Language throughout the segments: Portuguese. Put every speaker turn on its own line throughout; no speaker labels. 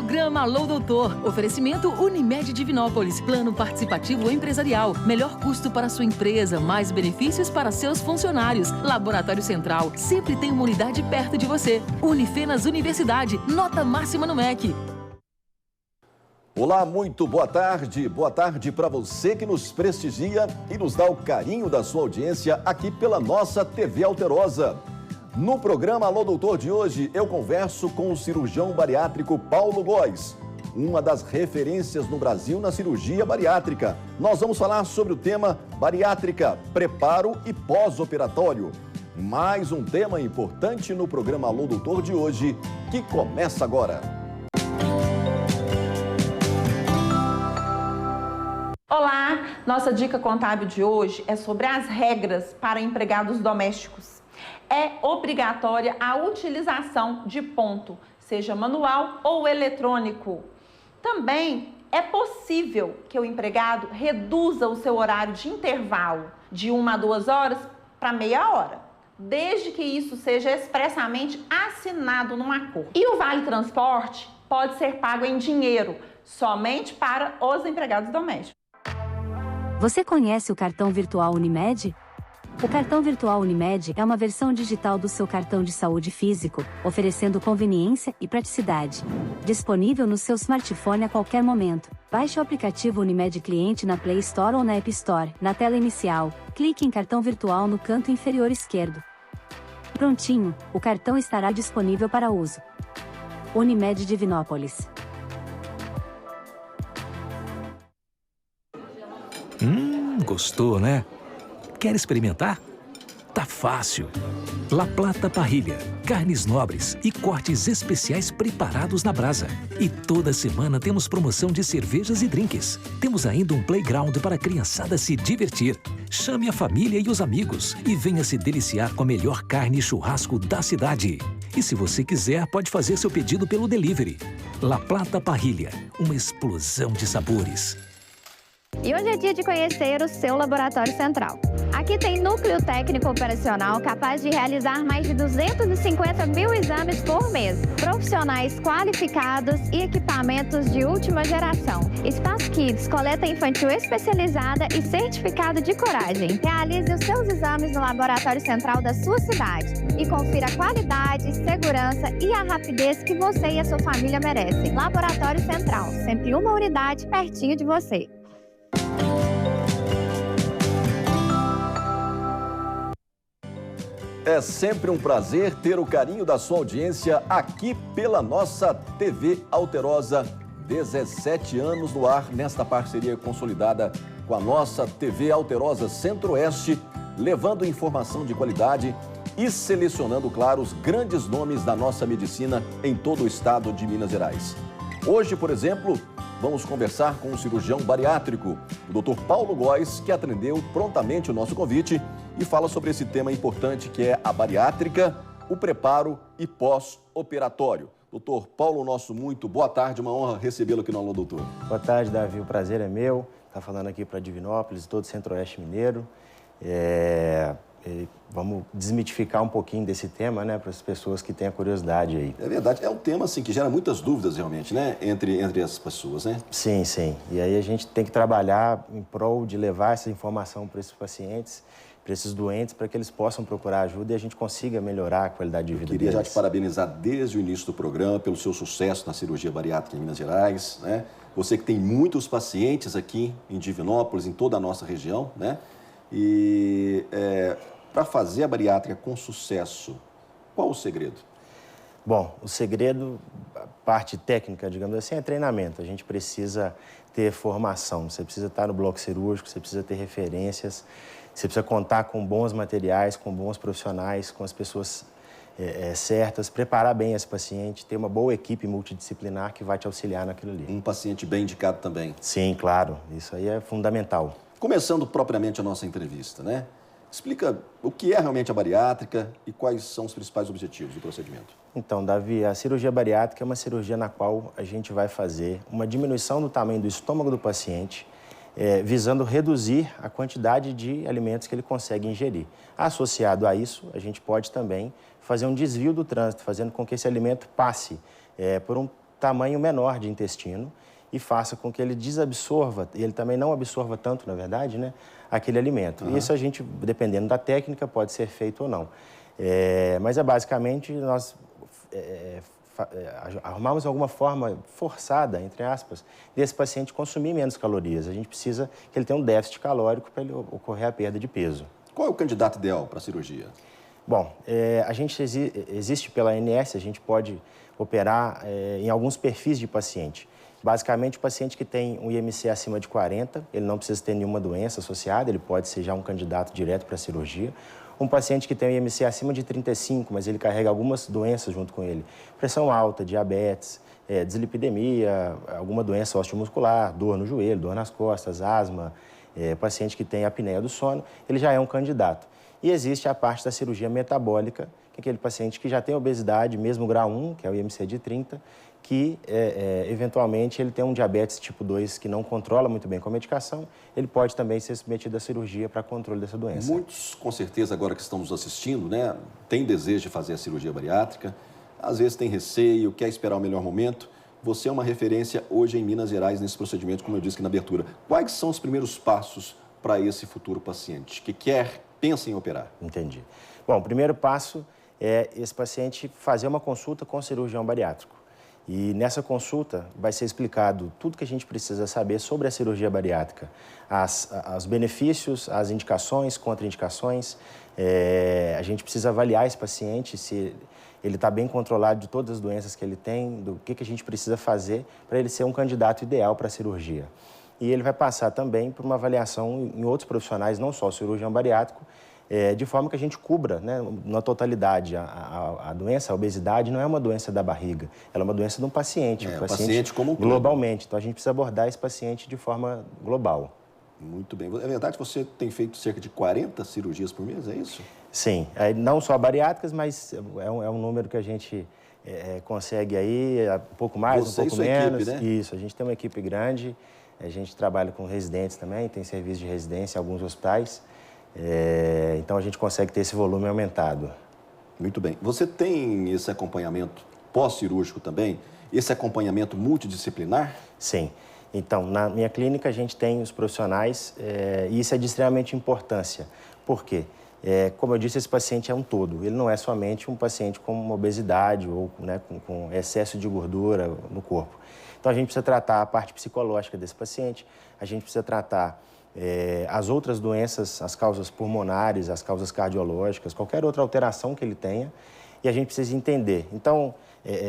Programa Alô Doutor. Oferecimento Unimed Divinópolis. Plano participativo empresarial. Melhor custo para sua empresa, mais benefícios para seus funcionários. Laboratório Central. Sempre tem uma unidade perto de você. Unifenas Universidade. Nota máxima no MEC.
Olá, muito boa tarde. Boa tarde para você que nos prestigia e nos dá o carinho da sua audiência aqui pela nossa TV Alterosa. No programa Alô Doutor de hoje, eu converso com o cirurgião bariátrico Paulo Góes, uma das referências no Brasil na cirurgia bariátrica. Nós vamos falar sobre o tema bariátrica, preparo e pós-operatório. Mais um tema importante no programa Alô Doutor de hoje, que começa agora.
Olá, nossa dica contábil de hoje é sobre as regras para empregados domésticos. É obrigatória a utilização de ponto, seja manual ou eletrônico. Também é possível que o empregado reduza o seu horário de intervalo de 1 a 2 horas para meia hora, desde que isso seja expressamente assinado num acordo. E o vale transporte pode ser pago em dinheiro, somente para os empregados domésticos.
Você conhece o cartão virtual Unimed? O cartão virtual Unimed é uma versão digital do seu cartão de saúde físico, oferecendo conveniência e praticidade. Disponível no seu smartphone a qualquer momento. Baixe o aplicativo Unimed Cliente na Play Store ou na App Store. Na tela inicial, clique em cartão virtual no canto inferior esquerdo. Prontinho, o cartão estará disponível para uso. Unimed Divinópolis.
Gostou, né? Quer experimentar? Tá fácil. La Plata Parrilha, carnes nobres e cortes especiais preparados na brasa. E toda semana temos promoção de cervejas e drinks. Temos ainda um playground para a criançada se divertir. Chame a família e os amigos e venha se deliciar com a melhor carne e churrasco da cidade. E se você quiser, pode fazer seu pedido pelo delivery. La Plata Parrilha, uma explosão de sabores.
E hoje é dia de conhecer o seu Laboratório Central. Aqui tem núcleo técnico operacional capaz de realizar mais de 250 mil exames por mês. Profissionais qualificados e equipamentos de última geração. Espaço Kids, coleta infantil especializada e certificado de coragem. Realize os seus exames no Laboratório Central da sua cidade e confira a qualidade, segurança e a rapidez que você e a sua família merecem. Laboratório Central, sempre uma unidade pertinho de você.
É sempre um prazer ter o carinho da sua audiência aqui pela nossa TV Alterosa. 17 anos no ar nesta parceria consolidada com a nossa TV Alterosa Centro-Oeste, levando informação de qualidade e selecionando, claro, os grandes nomes da nossa medicina em todo o estado de Minas Gerais. Hoje, por exemplo, vamos conversar com um cirurgião bariátrico, o Dr. Paulo Góes, que atendeu prontamente o nosso convite e fala sobre esse tema importante que é a bariátrica, o preparo e pós-operatório. Doutor Paulo, nosso muito boa tarde, uma honra recebê-lo aqui no Alô Doutor.
Boa tarde, Davi, o prazer é meu, estar falando aqui para Divinópolis, todo o Centro-Oeste Mineiro. Vamos desmitificar um pouquinho desse tema, né, para as pessoas que têm a curiosidade aí. É
verdade, é um tema assim que gera muitas dúvidas realmente, né, entre as pessoas, né?
Sim, sim. E aí a gente tem que trabalhar em prol de levar essa informação para esses pacientes, para esses doentes, para que eles possam procurar ajuda e a gente consiga melhorar a qualidade de vida deles.
Queria já te parabenizar desde o início do programa pelo seu sucesso na cirurgia bariátrica em Minas Gerais, né? Você que tem muitos pacientes aqui em Divinópolis, em toda a nossa região, né? E para fazer a bariátrica com sucesso, qual o segredo?
Bom, o segredo, a parte técnica, digamos assim, é treinamento. A gente precisa ter formação, você precisa estar no bloco cirúrgico, você precisa ter referências, você precisa contar com bons materiais, com bons profissionais, com as pessoas certas, preparar bem esse paciente, ter uma boa equipe multidisciplinar que vai te auxiliar naquilo ali.
Um paciente bem indicado também.
Sim, claro, isso aí é fundamental.
Começando propriamente a nossa entrevista, né? Explica o que é realmente a bariátrica e quais são os principais objetivos do procedimento.
Então, Davi, a cirurgia bariátrica é uma cirurgia na qual a gente vai fazer uma diminuição do tamanho do estômago do paciente, visando reduzir a quantidade de alimentos que ele consegue ingerir. Associado a isso, a gente pode também fazer um desvio do trânsito, fazendo com que esse alimento passe por um tamanho menor de intestino e faça com que ele desabsorva, e ele também não absorva tanto, na verdade, né, aquele alimento. Isso a gente, dependendo da técnica, pode ser feito ou não. Mas basicamente nós arrumamos alguma forma forçada, entre aspas, desse paciente consumir menos calorias. A gente precisa que ele tenha um déficit calórico para ele ocorrer a perda de peso.
Qual é o candidato ideal para a cirurgia?
Bom, a gente existe pela ANS, a gente pode operar em alguns perfis de paciente. Basicamente, o paciente que tem um IMC acima de 40, ele não precisa ter nenhuma doença associada, ele pode ser já um candidato direto para a cirurgia. Um paciente que tem um IMC acima de 35, mas ele carrega algumas doenças junto com ele. Pressão alta, diabetes, dislipidemia, alguma doença osteomuscular, dor no joelho, dor nas costas, asma, paciente que tem apneia do sono, ele já é um candidato. E existe a parte da cirurgia metabólica, que é aquele paciente que já tem obesidade, mesmo grau 1, que é o IMC de 30, que eventualmente ele tem um diabetes tipo 2 que não controla muito bem com a medicação, ele pode também ser submetido à cirurgia para controle dessa doença.
Muitos, com certeza, agora que estão nos assistindo, né, têm desejo de fazer a cirurgia bariátrica, às vezes tem receio, quer esperar o melhor momento. Você é uma referência hoje em Minas Gerais nesse procedimento, como eu disse aqui na abertura. Quais são os primeiros passos para esse futuro paciente que pensa em operar?
Entendi. Bom, o primeiro passo é esse paciente fazer uma consulta com o cirurgião bariátrico. E nessa consulta vai ser explicado tudo que a gente precisa saber sobre a cirurgia bariátrica, os benefícios, as indicações, contraindicações. A gente precisa avaliar esse paciente, se ele está bem controlado de todas as doenças que ele tem, do que a gente precisa fazer para ele ser um candidato ideal para a cirurgia. E ele vai passar também por uma avaliação em outros profissionais, não só o cirurgião bariátrico, de forma que a gente cubra, né, na totalidade. A doença, a obesidade, não é uma doença da barriga, ela é uma doença de um paciente.
Um paciente como um todo.
Globalmente. Então, a gente precisa abordar esse paciente de forma global.
Muito bem. É verdade que você tem feito cerca de 40 cirurgias por mês, é isso?
Sim. Não só bariátricas, mas é um número que a gente consegue aí, um pouco mais,
Você
um pouco
e sua
menos.
Equipe, né?
Isso, a gente tem uma equipe grande, a gente trabalha com residentes também, tem serviço de residência em alguns hospitais. Então, a gente consegue ter esse volume aumentado.
Muito bem. Você tem esse acompanhamento pós-cirúrgico também? Esse acompanhamento multidisciplinar?
Sim. Então, na minha clínica, a gente tem os profissionais e isso é de extremamente importância. Por quê? Como eu disse, esse paciente é um todo. Ele não é somente um paciente com uma obesidade ou, né, com excesso de gordura no corpo. Então, a gente precisa tratar a parte psicológica desse paciente, a gente precisa tratar as outras doenças, as causas pulmonares, as causas cardiológicas, qualquer outra alteração que ele tenha, e a gente precisa entender. Então,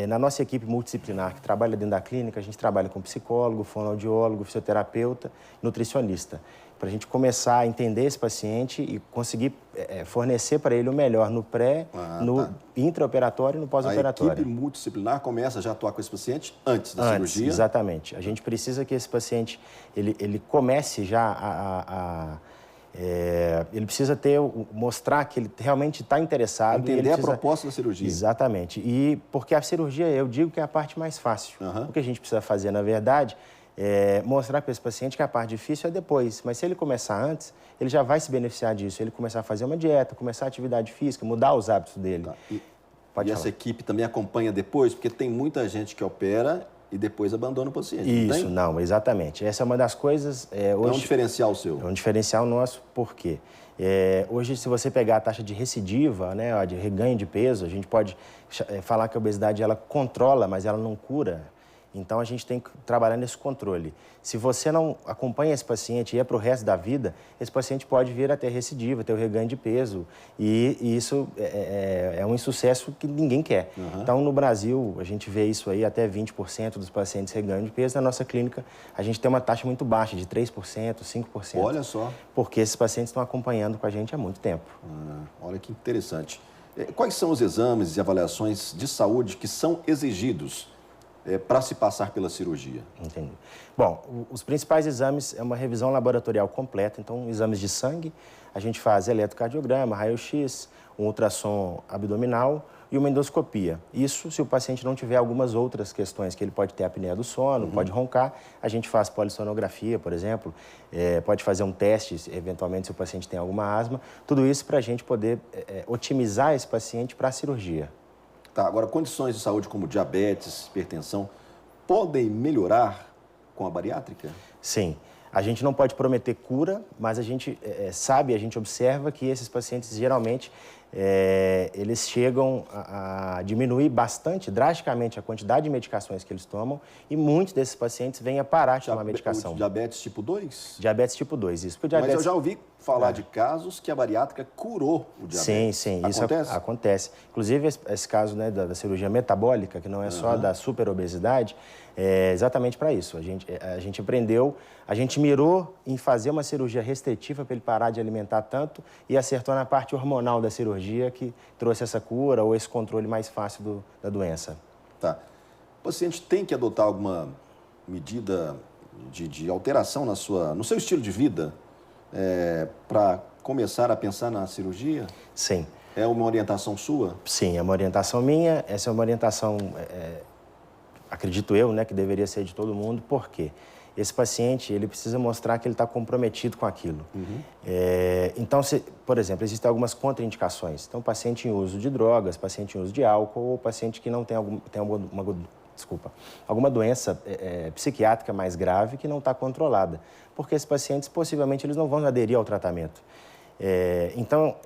na nossa equipe multidisciplinar que trabalha dentro da clínica, a gente trabalha com psicólogo, fonoaudiólogo, fisioterapeuta, nutricionista, para a gente começar a entender esse paciente e conseguir fornecer para ele o melhor no pré, no intraoperatório e no pós-operatório.
A equipe multidisciplinar começa já a atuar com esse paciente antes da cirurgia?
Exatamente. A gente precisa que esse paciente ele comece já ele precisa mostrar que ele realmente está interessado.
Entender a proposta da cirurgia.
Exatamente. E porque a cirurgia, eu digo que é a parte mais fácil. O que a gente precisa fazer, na verdade, mostrar para esse paciente que a parte difícil é depois. Mas se ele começar antes, ele já vai se beneficiar disso. Ele começar a fazer uma dieta, começar a atividade física, mudar os hábitos dele.
Tá. E essa equipe também acompanha depois? Porque tem muita gente que opera e depois abandona o paciente.
Isso, não, exatamente. Essa é uma das coisas...
hoje, é um diferencial seu?
É um diferencial nosso, por quê? Hoje, se você pegar a taxa de recidiva, né, de reganho de peso, a gente pode falar que a obesidade ela controla, mas ela não cura. Então, a gente tem que trabalhar nesse controle. Se você não acompanha esse paciente e é para o resto da vida, esse paciente pode vir a ter recidiva, ter o reganho de peso. E isso é um insucesso que ninguém quer. Então, no Brasil, a gente vê isso aí, até 20% dos pacientes reganham de peso. Na nossa clínica, a gente tem uma taxa muito baixa, de 3%, 5%.
Olha só.
Porque esses pacientes estão acompanhando com a gente há muito tempo.
Olha que interessante. Quais são os exames e avaliações de saúde que são exigidos para se passar pela cirurgia?
Entendi. Bom, os principais exames é uma revisão laboratorial completa. Então, exames de sangue, a gente faz eletrocardiograma, raio-x, um ultrassom abdominal e uma endoscopia. Isso se o paciente não tiver algumas outras questões, que ele pode ter apneia do sono, pode roncar, a gente faz polissonografia, por exemplo, pode fazer um teste, eventualmente, se o paciente tem alguma asma. Tudo isso para a gente poder otimizar esse paciente para a cirurgia.
Tá, agora, condições de saúde como diabetes, hipertensão, podem melhorar com a bariátrica?
Sim. A gente não pode prometer cura, mas a gente sabe, a gente observa que esses pacientes, geralmente, eles chegam a diminuir bastante, drasticamente, a quantidade de medicações que eles tomam e muitos desses pacientes vêm a parar de tomar medicação.
Diabetes tipo 2?
Diabetes tipo 2, isso.
Mas eu já ouvi falar de casos que a bariátrica curou o diabetes.
Sim, sim.
Acontece?
Isso acontece. Inclusive, esse caso, né, da cirurgia metabólica, que não é só da superobesidade, é exatamente para isso. A gente aprendeu, a gente mirou em fazer uma cirurgia restritiva para ele parar de alimentar tanto e acertou na parte hormonal da cirurgia que trouxe essa cura ou esse controle mais fácil da doença.
Tá. O paciente tem que adotar alguma medida de alteração no seu estilo de vida para começar a pensar na cirurgia?
Sim.
É uma orientação sua?
Sim, é uma orientação minha. Essa é uma orientação, acredito eu, né, que deveria ser de todo mundo. Por quê? Esse paciente, ele precisa mostrar que ele está comprometido com aquilo. Então, por exemplo, existem algumas contraindicações. Então, paciente em uso de drogas, paciente em uso de álcool ou paciente que não tem alguma doença psiquiátrica mais grave que não está controlada. Porque esses pacientes, possivelmente, eles não vão aderir ao tratamento. Então,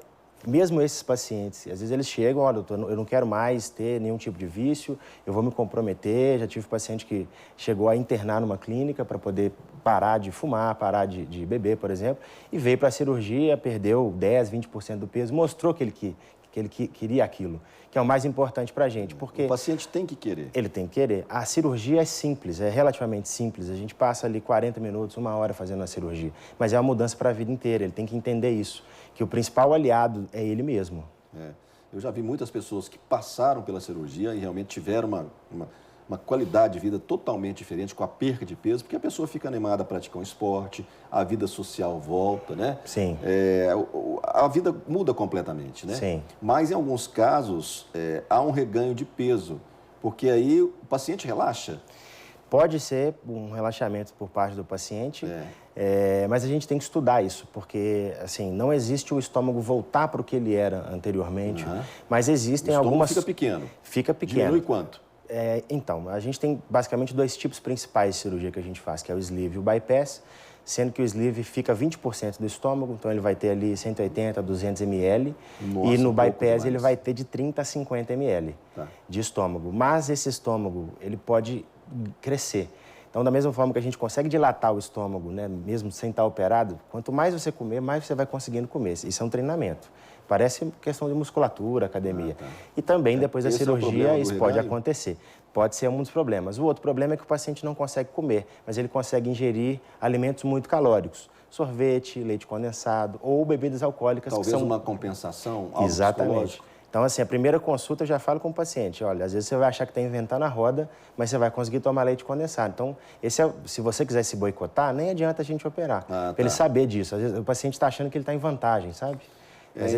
mesmo esses pacientes, às vezes eles chegam, olha, doutor, eu não quero mais ter nenhum tipo de vício, eu vou me comprometer. Já tive paciente que chegou a internar numa clínica para poder parar de fumar, parar de beber, por exemplo, e veio para a cirurgia, perdeu 10%, 20% do peso, mostrou que ele queria aquilo, que é o mais importante para a gente, porque...
O paciente tem que querer.
Ele tem que querer. A cirurgia é simples, é relativamente simples. A gente passa ali 40 minutos, 1 hora fazendo a cirurgia, mas é uma mudança para a vida inteira, ele tem que entender isso, que o principal aliado é ele mesmo.
Eu já vi muitas pessoas que passaram pela cirurgia e realmente tiveram uma qualidade de vida totalmente diferente com a perca de peso, porque a pessoa fica animada a praticar um esporte, a vida social volta, né?
Sim.
A vida muda completamente, né?
Sim.
Mas, em alguns casos, há um reganho de peso, porque aí o paciente relaxa.
Pode ser um relaxamento por parte do paciente, mas a gente tem que estudar isso, porque assim, não existe o estômago voltar para o que ele era anteriormente, mas existem algumas...
fica pequeno.
Fica pequeno.
Diminui quanto?
Então, a gente tem basicamente 2 tipos principais de cirurgia que a gente faz, que é o sleeve e o bypass, sendo que o sleeve fica 20% do estômago, então ele vai ter ali 180 a 200 ml, e no bypass ele vai ter de 30 a 50 ml de estômago. Mas esse estômago, ele pode crescer. Então, da mesma forma que a gente consegue dilatar o estômago, né, mesmo sem estar operado, quanto mais você comer, mais você vai conseguindo comer. Isso é um treinamento. Parece questão de musculatura, academia. E também, depois da cirurgia, isso pode acontecer. Pode ser um dos problemas. O outro problema é que o paciente não consegue comer, mas ele consegue ingerir alimentos muito calóricos. Sorvete, leite condensado ou bebidas alcoólicas.
Talvez
que são...
uma compensação.
Exatamente. Então, assim, a primeira consulta eu já falo com o paciente, olha, às vezes você vai achar que está inventando a roda, mas você vai conseguir tomar leite condensado. Então, se você quiser se boicotar, nem adianta a gente operar, para ele saber disso. Às vezes o paciente está achando que ele está em vantagem, sabe? Mas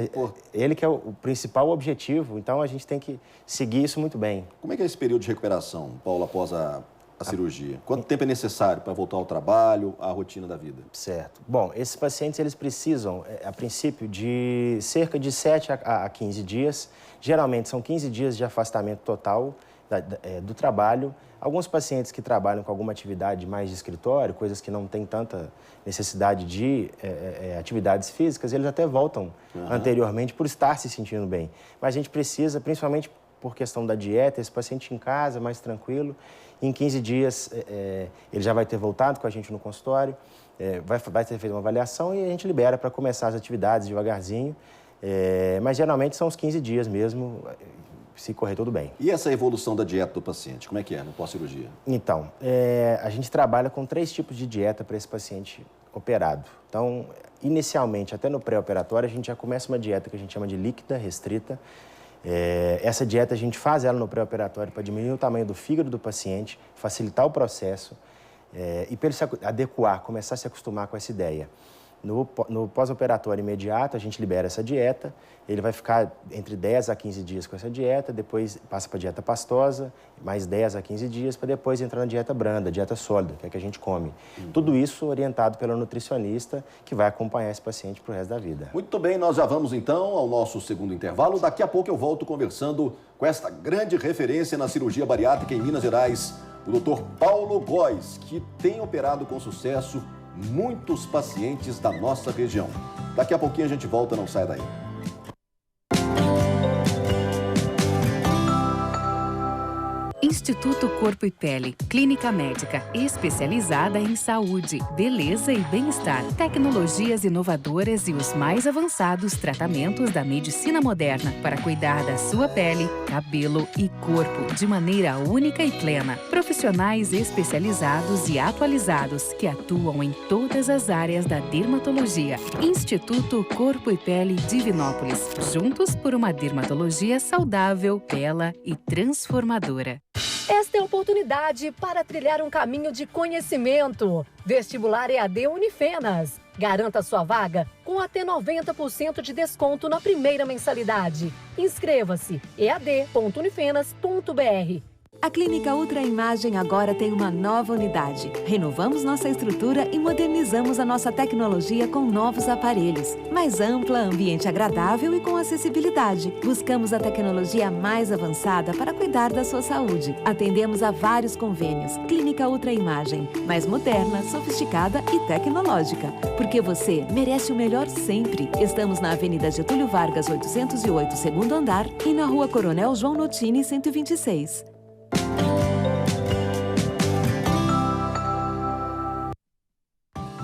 ele que é o principal objetivo, então a gente tem que seguir isso muito bem.
Como é que é esse período de recuperação, Paulo, após a cirurgia? Quanto tempo é necessário para voltar ao trabalho, à rotina da vida?
Certo. Bom, esses pacientes, eles precisam, a princípio, de cerca de 7 a 15 dias. Geralmente, são 15 dias de afastamento total do trabalho. Alguns pacientes que trabalham com alguma atividade mais de escritório, coisas que não têm tanta necessidade de atividades físicas, eles até voltam anteriormente por estar se sentindo bem. Mas a gente precisa, principalmente por questão da dieta, esse paciente em casa, mais tranquilo. Em 15 dias, ele já vai ter voltado com a gente no consultório, vai ter feito uma avaliação e a gente libera para começar as atividades devagarzinho. Mas geralmente são uns 15 dias mesmo, se correr tudo bem.
E essa evolução da dieta do paciente, como é que é no pós-cirurgia?
Então, a gente trabalha com 3 tipos de dieta para esse paciente operado. Então, inicialmente, até no pré-operatório, a gente já começa uma dieta que a gente chama de líquida, restrita. Essa dieta a gente faz ela no pré-operatório para diminuir o tamanho do fígado do paciente, facilitar o processo e para ele se adequar, começar a se acostumar com essa ideia. No pós-operatório imediato, a gente libera essa dieta, ele vai ficar entre 10 a 15 dias com essa dieta, depois passa para a dieta pastosa, mais 10 a 15 dias, para depois entrar na dieta branda, dieta sólida, que é a que a gente come. Tudo isso orientado pelo nutricionista, que vai acompanhar esse paciente para o resto da vida.
Muito bem, nós já vamos então ao nosso segundo intervalo. Daqui a pouco eu volto conversando com esta grande referência na cirurgia bariátrica em Minas Gerais, o Dr. Paulo Góes, que tem operado com sucesso muitos pacientes da nossa região. Daqui a pouquinho a gente volta, não sai daí.
Instituto Corpo e Pele, clínica médica especializada em saúde, beleza e bem-estar, tecnologias inovadoras e os mais avançados tratamentos da medicina moderna para cuidar da sua pele, cabelo e corpo de maneira única e plena. Profissionais especializados e atualizados que atuam em todas as áreas da dermatologia. Instituto Corpo e Pele Divinópolis, juntos por uma dermatologia saudável, bela e transformadora.
Esta é a oportunidade para trilhar um caminho de conhecimento. Vestibular EAD Unifenas. Garanta sua vaga com até 90% de desconto na primeira mensalidade. Inscreva-se ead.unifenas.br.
A Clínica Ultra Imagem agora tem uma nova unidade. Renovamos nossa estrutura e modernizamos a nossa tecnologia com novos aparelhos. Mais ampla, ambiente agradável e com acessibilidade. Buscamos a tecnologia mais avançada para cuidar da sua saúde. Atendemos a vários convênios. Clínica Ultra Imagem, mais moderna, sofisticada e tecnológica. Porque você merece o melhor sempre. Estamos na Avenida Getúlio Vargas, 808, segundo andar, e na Rua Coronel João Notini, 126.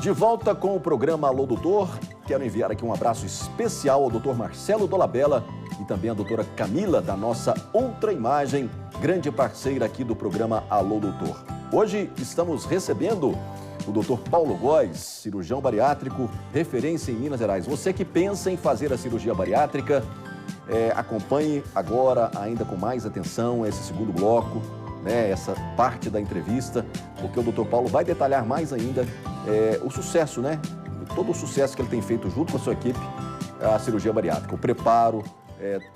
De volta com o programa Alô Doutor, quero enviar aqui um abraço especial ao Dr. Marcelo Dolabella e também à doutora Camila, da nossa Ultra Imagem, grande parceira aqui do programa Alô Doutor. Hoje estamos recebendo o Dr. Paulo Góes, cirurgião bariátrico, referência em Minas Gerais. Você que pensa em fazer a cirurgia bariátrica, acompanhe agora ainda com mais atenção esse segundo bloco, essa parte da entrevista, porque o Dr. Paulo vai detalhar mais ainda o sucesso, todo o sucesso que ele tem feito junto com a sua equipe, a cirurgia bariátrica, o preparo,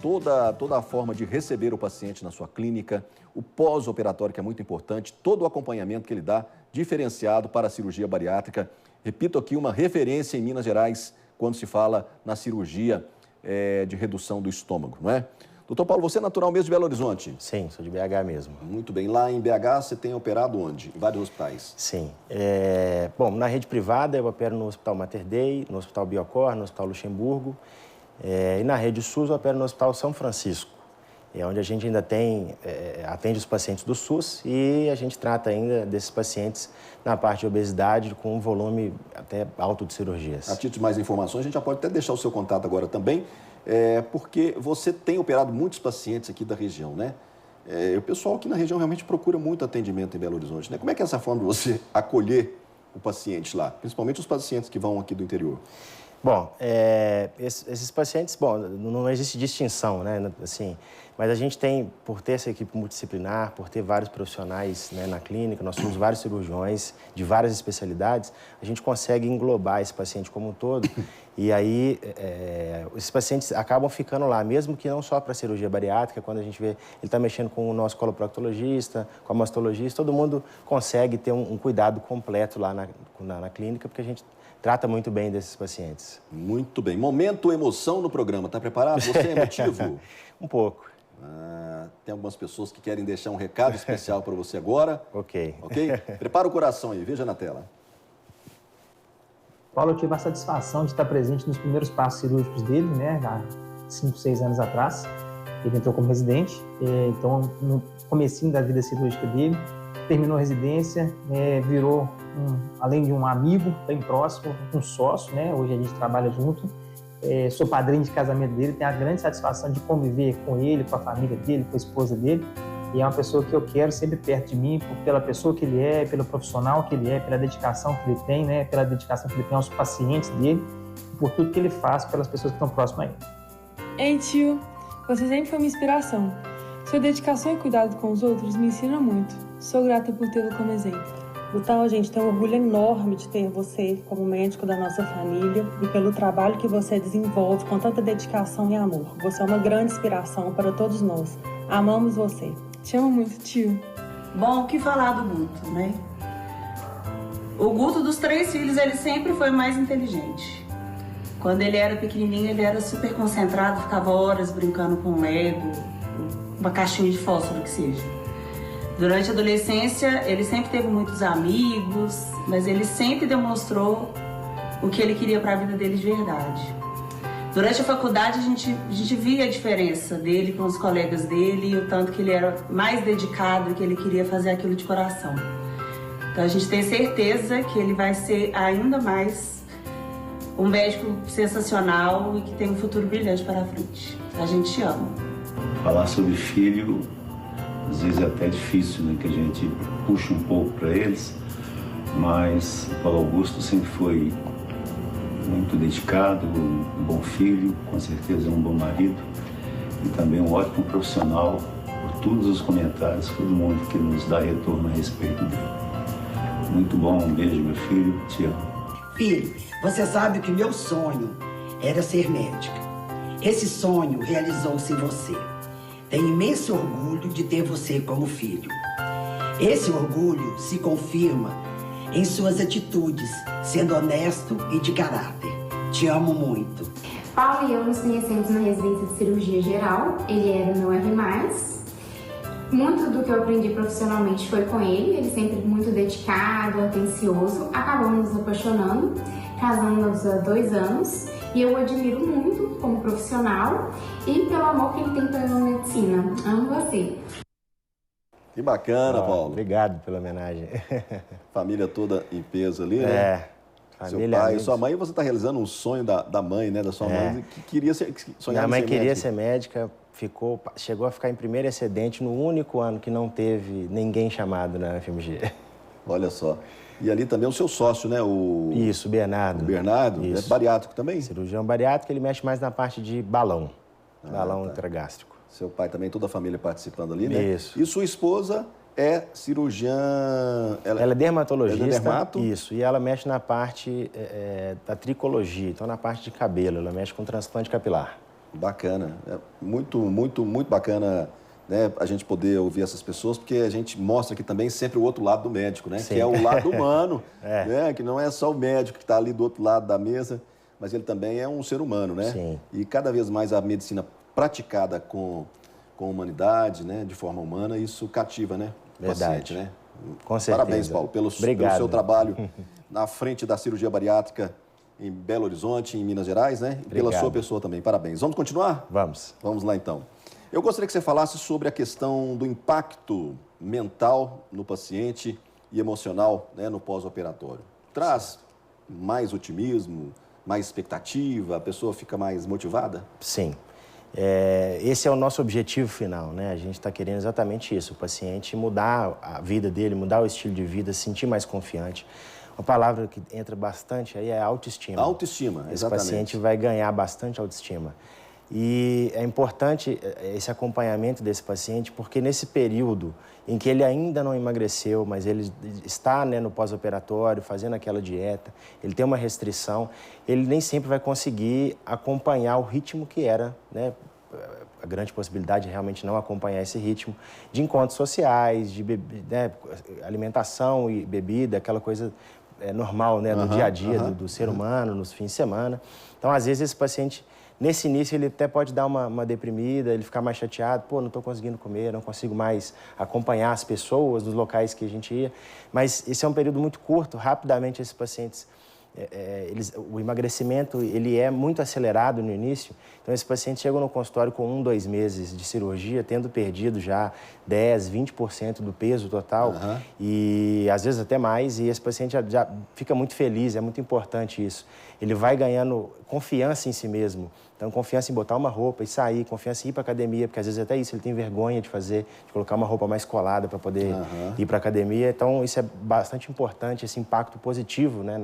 toda a forma de receber o paciente na sua clínica, o pós-operatório, que é muito importante, todo o acompanhamento que ele dá, diferenciado para a cirurgia bariátrica. Repito aqui, uma referência em Minas Gerais quando se fala na cirurgia de redução do estômago, não é? Doutor Paulo, você é natural mesmo de Belo Horizonte?
Sim, sou de BH mesmo.
Muito bem. Lá em BH você tem operado onde? Em vários hospitais?
Sim. Bom, na rede privada eu opero no Hospital Mater Dei, no Hospital Biocor, no Hospital Luxemburgo. E na rede SUS eu opero no Hospital São Francisco, onde a gente ainda atende os pacientes do SUS e a gente trata ainda desses pacientes na parte de obesidade com um volume até alto de cirurgias.
A título de mais informações, a gente já pode até deixar o seu contato agora também, porque você tem operado muitos pacientes aqui da região, né? O pessoal aqui na região realmente procura muito atendimento em Belo Horizonte, né? Como é que é essa forma de você acolher o paciente lá, principalmente os pacientes que vão aqui do interior?
Bom, esses pacientes, não existe distinção, né, assim, mas a gente tem, por ter essa equipe multidisciplinar, por ter vários profissionais, né, na clínica, nós somos vários cirurgiões de várias especialidades, a gente consegue englobar esse paciente como um todo e aí esses pacientes acabam ficando lá, mesmo que não só para cirurgia bariátrica, quando a gente vê, ele está mexendo com o nosso coloproctologista, com a mastologista, todo mundo consegue ter um cuidado completo lá na clínica, porque a gente trata muito bem desses pacientes.
Muito bem. Momento emoção no programa. Está preparado? Você é emotivo?
Um pouco.
Tem algumas pessoas que querem deixar um recado especial para você agora.
Ok.
Ok? Prepara o coração aí. Veja na tela.
Paulo, eu tive a satisfação de estar presente nos primeiros passos cirúrgicos dele, né? Há 5, 6 anos atrás. Ele entrou como residente. Então, no comecinho da vida cirúrgica dele, terminou a residência, virou, além de um amigo bem próximo, um sócio, né? Hoje a gente trabalha junto. Sou padrinho de casamento dele, tenho a grande satisfação de conviver com ele, com a família dele, com a esposa dele. E é uma pessoa que eu quero sempre perto de mim, pela pessoa que ele é, pelo profissional que ele é, pela dedicação que ele tem, né? Pela dedicação que ele tem aos pacientes dele, por tudo que ele faz pelas pessoas que estão próximas a ele.
Ei, tio, você sempre foi uma inspiração. Sua dedicação e cuidado com os outros me ensina muito. Sou grata por tê-lo como exemplo. Então, a gente tem um orgulho enorme de ter você como médico da nossa família e pelo trabalho que você desenvolve com tanta dedicação e amor. Você é uma grande inspiração para todos nós. Amamos você. Te amo muito, tio.
Bom, o que falar do Guto, né? O Guto dos 3 filhos, ele sempre foi mais inteligente. Quando ele era pequenininho, ele era super concentrado, ficava horas brincando com Lego, uma caixinha de fósforo que seja. Durante a adolescência, ele sempre teve muitos amigos, mas ele sempre demonstrou o que ele queria para a vida dele de verdade. Durante a faculdade, a gente via a diferença dele com os colegas dele e o tanto que ele era mais dedicado e que ele queria fazer aquilo de coração. Então, a gente tem certeza que ele vai ser ainda mais um médico sensacional e que tem um futuro brilhante para frente. A gente ama.
Falar sobre filho, às vezes é até difícil, né? Que a gente puxa um pouco para eles, mas o Paulo Augusto sempre foi muito dedicado, um bom filho, com certeza um bom marido e também um ótimo profissional por todos os comentários, todo mundo que nos dá retorno a respeito dele. Muito bom, um beijo, meu filho, te amo.
Filho, você sabe que meu sonho era ser médica. Esse sonho realizou-se em você. Tenho imenso orgulho de ter você como filho. Esse orgulho se confirma em suas atitudes, sendo honesto e de caráter. Te amo muito.
Paulo e eu nos conhecemos na residência de cirurgia geral. Ele era o meu R+. Muito do que eu aprendi profissionalmente foi com ele sempre muito dedicado, atencioso. Acabamos nos apaixonando, casamos há 2 anos e eu o admiro muito como profissional e pelo amor que ele tem pela medicina. Amo você.
Que bacana, Paulo.
Obrigado pela homenagem.
Família toda em peso ali, né?
É.
Seu pai e sua mãe, você está realizando um sonho da mãe, né? Da sua mãe, que queria ser
Minha mãe queria ser médica, chegou a ficar em primeiro excedente no único ano que não teve ninguém chamado na FMG.
Olha só. E ali também o seu sócio, né?
Isso, o Bernardo.
O Bernardo,
isso.
É bariátrico também?
Cirurgião bariátrico, ele mexe mais na parte de balão, balão intragástrico.
Seu pai também, toda a família participando ali, né?
Isso.
E sua esposa é cirurgiã...
Ela é dermatologista.
Ela é dermato?
Isso, e ela mexe na parte da tricologia, então na parte de cabelo, ela mexe com transplante capilar.
Bacana, é muito bacana, né, a gente poder ouvir essas pessoas, porque a gente mostra aqui também sempre o outro lado do médico, né?
Sim.
Que é o lado humano, né? Que não é só o médico que está ali do outro lado da mesa, mas ele também é um ser humano, né?
Sim.
E cada vez mais a medicina praticada com humanidade, né? De forma humana, isso cativa, né? O paciente, né?
Com certeza.
Parabéns, Paulo, pelo seu trabalho na frente da cirurgia bariátrica em Belo Horizonte, em Minas Gerais, né? E pela sua pessoa também. Parabéns. Vamos continuar?
Vamos.
Vamos lá, então. Eu gostaria que você falasse sobre a questão do impacto mental no paciente e emocional, né, no pós-operatório. Traz mais otimismo, mais expectativa, a pessoa fica mais motivada?
Sim. Esse é o nosso objetivo final, né? A gente está querendo exatamente isso, o paciente mudar a vida dele, mudar o estilo de vida, se sentir mais confiante. Uma palavra que entra bastante aí é autoestima.
Autoestima, exatamente.
Esse paciente vai ganhar bastante autoestima. E é importante esse acompanhamento desse paciente, porque nesse período em que ele ainda não emagreceu, mas ele está, né, no pós-operatório, fazendo aquela dieta, ele tem uma restrição, ele nem sempre vai conseguir acompanhar o ritmo que era, né? A grande possibilidade é realmente não acompanhar esse ritmo de encontros sociais, de né, alimentação e bebida, aquela coisa normal, né, do dia a dia do ser humano, nos fins de semana. Então, às vezes, esse paciente, nesse início, ele até pode dar uma deprimida, ele ficar mais chateado, pô, não estou conseguindo comer, não consigo mais acompanhar as pessoas dos locais que a gente ia. Mas esse é um período muito curto, rapidamente esses pacientes, o emagrecimento ele é muito acelerado no início, então esse paciente chega no consultório com 1, 2 meses de cirurgia, tendo perdido já 10, 20% do peso total, e às vezes até mais, e esse paciente já fica muito feliz, é muito importante isso. Ele vai ganhando confiança em si mesmo, então confiança em botar uma roupa e sair, confiança em ir para academia, porque às vezes até isso ele tem vergonha de fazer, de colocar uma roupa mais colada para poder ir para academia, então isso é bastante importante, esse impacto positivo, né,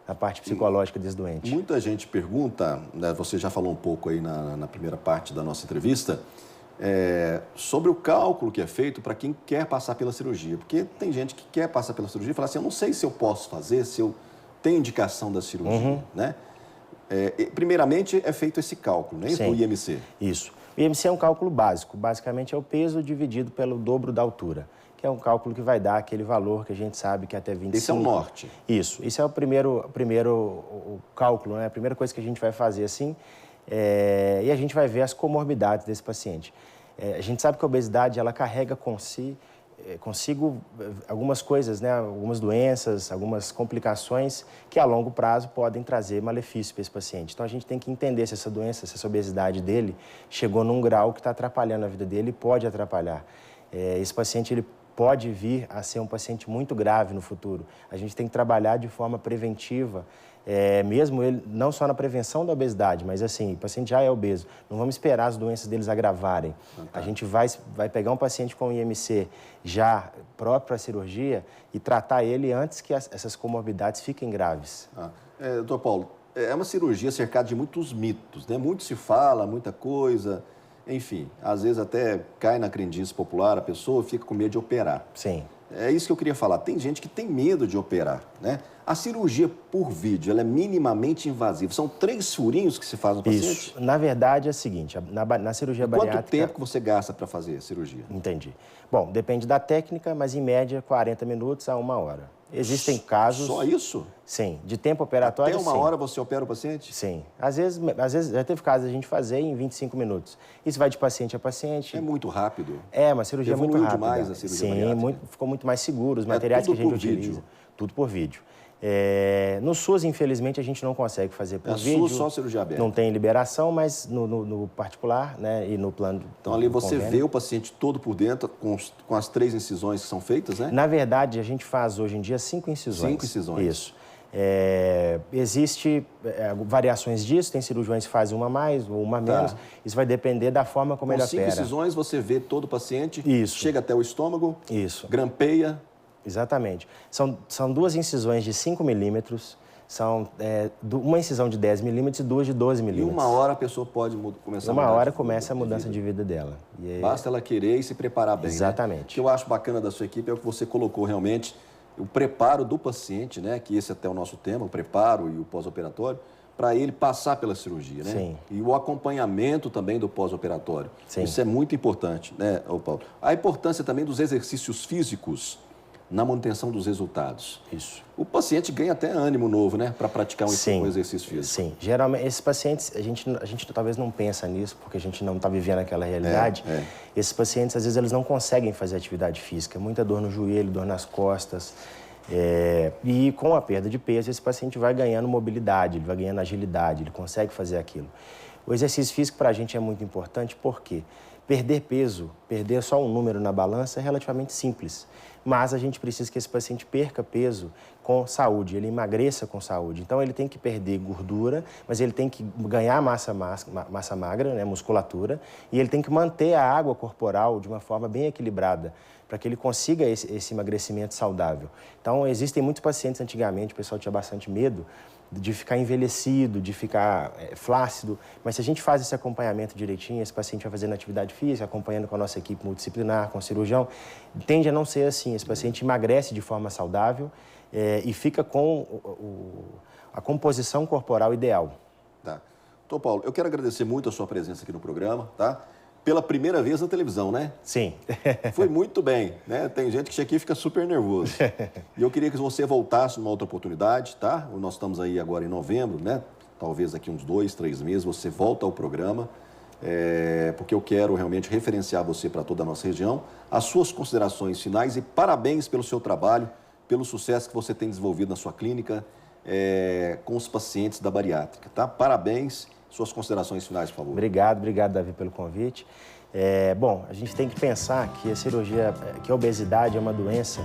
na parte psicológica desse doente.
Muita gente pergunta, né, você já falou um pouco aí na primeira parte da nossa entrevista, sobre o cálculo que é feito para quem quer passar pela cirurgia. Porque tem gente que quer passar pela cirurgia e fala assim, eu não sei se eu posso fazer, se eu tenho indicação da cirurgia, né? Primeiramente é feito esse cálculo, né? O IMC.
Isso. O IMC é um cálculo básico. Basicamente é o peso dividido pelo dobro da altura, que é um cálculo que vai dar aquele valor que a gente sabe que é até 25.
Esse é o norte.
Isso. Isso é o primeiro cálculo, né? A primeira coisa que a gente vai fazer assim, e a gente vai ver as comorbidades desse paciente. A gente sabe que a obesidade, ela carrega com si consigo algumas coisas, né, algumas doenças, algumas complicações que a longo prazo podem trazer malefício para esse paciente. Então a gente tem que entender se essa doença, se essa obesidade dele chegou num grau que está atrapalhando a vida dele e pode atrapalhar. Esse paciente ele pode vir a ser um paciente muito grave no futuro. A gente tem que trabalhar de forma preventiva, mesmo ele, não só na prevenção da obesidade, mas assim, o paciente já é obeso, não vamos esperar as doenças deles agravarem. A gente vai pegar um paciente com IMC já próprio para a cirurgia e tratar ele antes que essas comorbidades fiquem graves.
Doutor Paulo, é uma cirurgia cercada de muitos mitos, né? Muito se fala, muita coisa, enfim, às vezes até cai na crendice popular, a pessoa fica com medo de operar.
Sim.
É isso que eu queria falar. Tem gente que tem medo de operar, né? A cirurgia por vídeo, ela é minimamente invasiva. São 3 furinhos que se faz no paciente?
Isso. Na verdade, é o seguinte, na cirurgia bariátrica...
Quanto tempo que você gasta para fazer a cirurgia?
Entendi. Bom, depende da técnica, mas em média 40 minutos a 1 hora. Existem casos...
Só isso?
Sim. De tempo operatório,
Até 1 hora você opera o paciente?
Sim. Às vezes já teve casos de a gente fazer em 25 minutos. Isso vai de paciente a paciente.
É muito rápido.
É, uma cirurgia muito rápida.
Evoluiu demais a cirurgia bariátrica.
Sim, ficou muito mais seguro. Os materiais que a gente utiliza.
Vídeo.
Tudo por vídeo. No SUS, infelizmente, a gente não consegue fazer por vídeo.
No SUS, só cirurgia aberta.
Não tem liberação, mas no particular, né, e no plano...
Então, ali você vê o paciente todo por dentro, com as 3 incisões que são feitas, né?
Na verdade, a gente faz hoje em dia 5 incisões.
5 incisões.
Isso. Existe variações disso, tem cirurgiões que fazem uma mais ou uma menos. Isso vai depender da forma como ele opera.
Com 5 incisões, você vê todo o paciente,
Isso.
chega até o estômago,
Isso.
grampeia.
Exatamente. São 2 incisões de 5 milímetros, são uma incisão de 10 milímetros e 2 de 12 milímetros.
E 1 hora a pessoa pode começar a mudar.
1 hora começa a mudança de vida dela.
Basta ela querer e se preparar bem.
Exatamente.
Né? O que eu acho bacana da sua equipe é o que você colocou realmente, o preparo do paciente, né? Que esse é até o nosso tema, o preparo e o pós-operatório, para ele passar pela cirurgia, né?
Sim.
E o acompanhamento também do pós-operatório.
Sim.
Isso é muito importante, né, Paulo? A importância também dos exercícios físicos na manutenção dos resultados.
Isso.
O paciente ganha até ânimo novo, né? Para praticar um exercício físico.
Sim. Geralmente, esses pacientes, a gente talvez não pensa nisso, porque a gente não está vivendo aquela realidade. Esses pacientes, às vezes, eles não conseguem fazer atividade física. Muita dor no joelho, dor nas costas. E com a perda de peso, esse paciente vai ganhando mobilidade, ele vai ganhando agilidade, ele consegue fazer aquilo. O exercício físico para a gente é muito importante, porque perder peso, perder só um número na balança é relativamente simples. Mas a gente precisa que esse paciente perca peso com saúde, ele emagreça com saúde. Então, ele tem que perder gordura, mas ele tem que ganhar massa magra, né, musculatura, e ele tem que manter a água corporal de uma forma bem equilibrada, para que ele consiga esse emagrecimento saudável. Então, existem muitos pacientes, antigamente, o pessoal tinha bastante medo de ficar envelhecido, de ficar flácido, mas se a gente faz esse acompanhamento direitinho, esse paciente vai fazendo atividade física, acompanhando com a nossa equipe multidisciplinar, com o cirurgião, tende a não ser assim, esse paciente emagrece de forma saudável e fica com a composição corporal ideal.
Tá. Doutor Paulo, eu quero agradecer muito a sua presença aqui no programa, tá? Pela primeira vez na televisão, né?
Sim.
Foi muito bem, né? Tem gente que chega aqui e fica super nervoso. E eu queria que você voltasse numa outra oportunidade, tá? Nós estamos aí agora em novembro, né? Talvez daqui uns 2, 3 meses você volta ao programa, porque eu quero realmente referenciar você para toda a nossa região. As suas considerações finais e parabéns pelo seu trabalho, pelo sucesso que você tem desenvolvido na sua clínica com os pacientes da bariátrica, tá? Parabéns. Suas considerações finais, por favor.
Obrigado, Davi, pelo convite. Bom, a gente tem que pensar que a obesidade é uma doença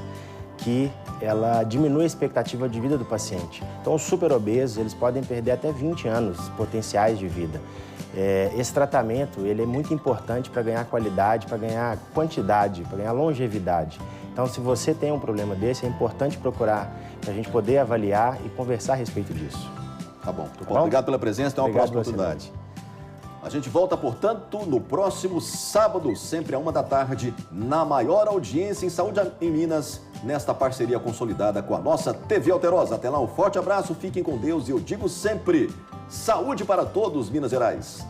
que ela diminui a expectativa de vida do paciente. Então, os superobesos, eles podem perder até 20 anos potenciais de vida. Esse tratamento, ele é muito importante para ganhar qualidade, para ganhar quantidade, para ganhar longevidade. Então, se você tem um problema desse, é importante procurar para a gente poder avaliar e conversar a respeito disso.
Tá bom. Obrigado pela presença, até uma próxima oportunidade. A gente volta, portanto, no próximo sábado, sempre à 13h, na maior audiência em saúde em Minas, nesta parceria consolidada com a nossa TV Alterosa. Até lá, um forte abraço, fiquem com Deus e eu digo sempre, saúde para todos, Minas Gerais.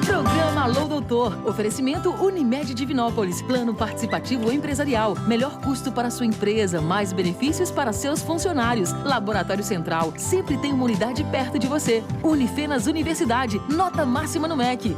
Programa Alô Doutor. Oferecimento Unimed Divinópolis. Plano participativo empresarial. Melhor custo para sua empresa, mais benefícios para seus funcionários. Laboratório Central. Sempre tem uma unidade perto de você. Unifenas Universidade. Nota máxima no MEC.